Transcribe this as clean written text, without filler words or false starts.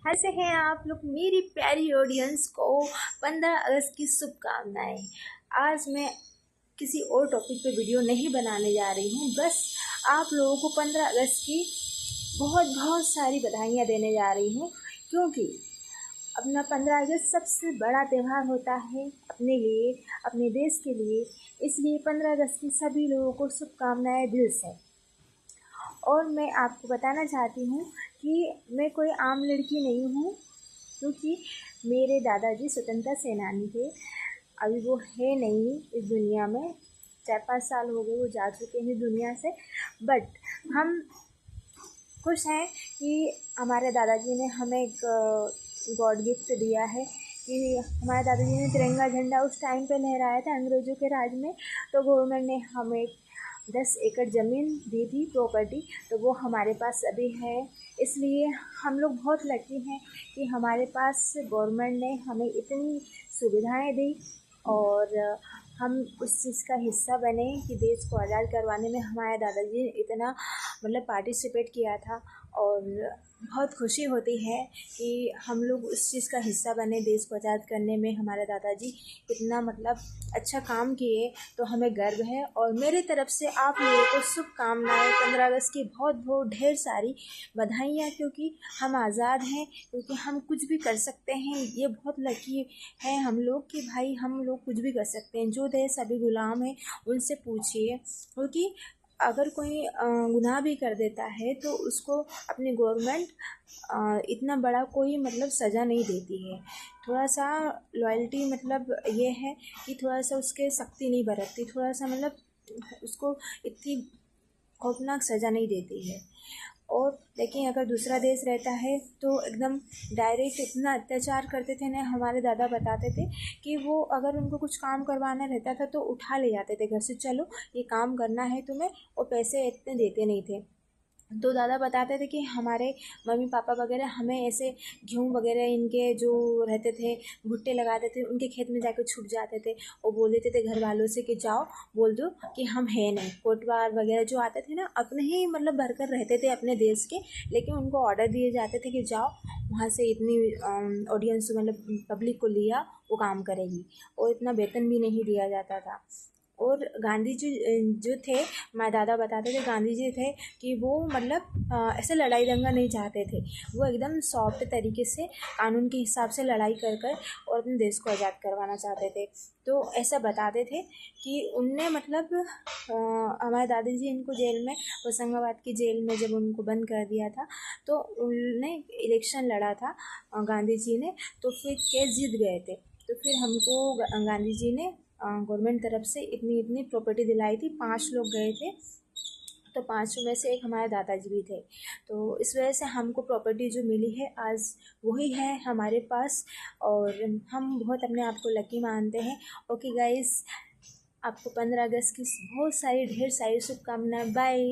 कैसे हैं आप लोग मेरी प्यारी ऑडियंस को 15 अगस्त की शुभकामनाएं। आज मैं किसी और टॉपिक पे वीडियो नहीं बनाने जा रही हूँ, बस आप लोगों को 15 अगस्त की बहुत बहुत सारी बधाइयाँ देने जा रही हूँ, क्योंकि अपना 15 अगस्त सबसे बड़ा त्यौहार होता है अपने लिए, अपने देश के लिए। इसलिए 15 अगस्त की सभी लोगों को शुभकामनाएं दिल से। और मैं आपको बताना चाहती हूँ कि मैं कोई आम लड़की नहीं हूँ, क्योंकि मेरे दादाजी स्वतंत्रता सेनानी थे। अभी वो है नहीं इस दुनिया में, 4-5 साल हो गए वो जा चुके हैं दुनिया से। बट हम खुश हैं कि हमारे दादाजी ने हमें एक गॉड गिफ्ट दिया है कि हमारे दादाजी ने तिरंगा झंडा उस टाइम पे लहराया था अंग्रेज़ों के राज में। तो गवर्नमेंट ने हमें 10 एकड़ ज़मीन दी थी प्रॉपर्टी, तो वो हमारे पास अभी है। इसलिए हम लोग बहुत लकी हैं कि हमारे पास गवर्नमेंट ने हमें इतनी सुविधाएं दी और हम उस चीज़ का हिस्सा बने कि देश को आज़ाद करवाने में हमारे दादाजी ने इतना पार्टिसिपेट किया था। और बहुत खुशी होती है कि हम लोग उस चीज़ का हिस्सा बने, देश को आज़ाद करने में हमारे दादाजी इतना अच्छा काम किए, तो हमें गर्व है। और मेरी तरफ से आप लोगों को शुभकामनाएं, 15 अगस्त की बहुत बहुत ढेर सारी बधाइयाँ, क्योंकि हम आज़ाद हैं, क्योंकि हम कुछ भी कर सकते हैं। ये बहुत लकी है हम लोग कि भाई हम लोग कुछ भी कर सकते हैं। जो देश अभी गुलाम है उनसे पूछिए, क्योंकि अगर कोई गुनाह भी कर देता है तो उसको अपनी गवर्नमेंट इतना बड़ा कोई सज़ा नहीं देती है। थोड़ा सा लॉयल्टी ये है कि थोड़ा सा उसके सख्ती नहीं बरतती, थोड़ा सा उसको इतनी खौफनाक सज़ा नहीं देती है। और लेकिन अगर दूसरा देश रहता है तो एकदम डायरेक्ट इतना अत्याचार करते थे ना। हमारे दादा बताते थे कि वो अगर उनको कुछ काम करवाना रहता था तो उठा ले जाते थे घर से, चलो ये काम करना है तुम्हें, और पैसे इतने देते नहीं थे। तो दादा बताते थे कि हमारे मम्मी पापा वगैरह हमें ऐसे गेहूँ वगैरह इनके जो रहते थे भुट्टे लगाते थे, उनके खेत में जाकर छुप जाते थे और बोल देते थे घर वालों से कि जाओ बोल दो कि हम है नहीं। कोटवार वगैरह जो आते थे ना, अपने ही भरकर रहते थे अपने देश के, लेकिन उनको ऑर्डर दिए जाते थे कि जाओ वहाँ से इतनी ऑडियंस पब्लिक को लिया वो काम करेगी, और इतना वेतन भी नहीं दिया जाता था। और गांधी जी जो थे, हमारे दादा बताते थे, गांधी जी थे कि वो ऐसे लड़ाई दंगा नहीं चाहते थे। वो एकदम सॉफ्ट तरीके से कानून के हिसाब से लड़ाई कर कर और अपने देश को आज़ाद करवाना चाहते थे। तो ऐसा बताते थे कि उनने हमारे दादाजी इनको जेल में, होशंगाबाद की जेल में जब उनको बंद कर दिया था, तो उनने इलेक्शन लड़ा था गांधी जी ने, तो फिर केस जीत गए थे। तो फिर हमको गांधी जी ने गवर्नमेंट तरफ से इतनी इतनी प्रॉपर्टी दिलाई थी। 5 लोग गए थे, तो 5 में से एक हमारे दादाजी भी थे। तो इस वजह से हमको प्रॉपर्टी जो मिली है आज वही है हमारे पास, और हम बहुत अपने आप को लकी मानते हैं। ओके गाइस, आपको 15 अगस्त की बहुत सारी ढेर सारी शुभकामनाएं। बाय।